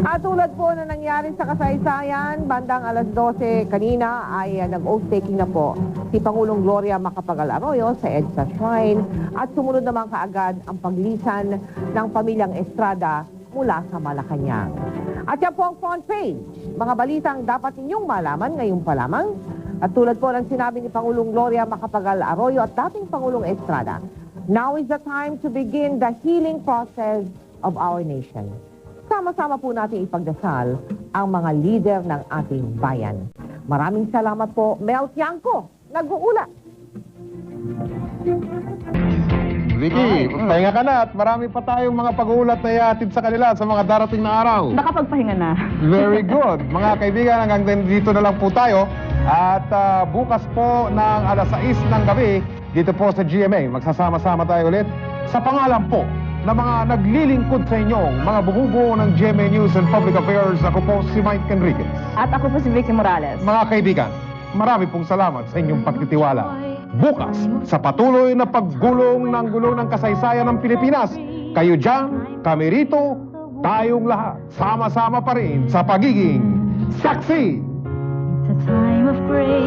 At tulad po na nangyari sa kasaysayan, bandang alas 12 kanina ay nag-oath taking na po si Pangulong Gloria Macapagal Arroyo sa EDSA Shrine at sumunod naman kaagad ang paglisan ng pamilyang Estrada mula sa Malacanang. At yan po ang front page, mga balitang dapat ninyong malaman ngayon pa lamang. At tulad po ng sinabi ni Pangulong Gloria Macapagal Arroyo at dating Pangulong Estrada, now is the time to begin the healing process of our nation. Sama-sama po natin ipagdasal ang mga leader ng ating bayan. Maraming salamat po, Mel Tiangco, nag-uula. Vicky, pahinga ka na at marami pa tayong mga pag-uulat na iatid sa kanila sa mga darating na araw. Nakapagpahinga na. Very good. Mga kaibigan, hanggang dito na lang po tayo. At bukas po ng alas 6 ng gabi, dito po sa GMA, magsasama-sama tayo ulit sa pangalan po na mga naglilingkod sa inyong mga bumubuo ng GMA News and Public Affairs. Ako po si Mike Enriquez. At ako po si Vicky Morales. Mga kaibigan, marami pong salamat sa inyong pagtitiwala. Bukas, sa patuloy na paggulong ng kasaysayan ng Pilipinas, kayo dyan, kami rito, tayong lahat, sama-sama pa rin sa pagiging saksi! It's a time of grace.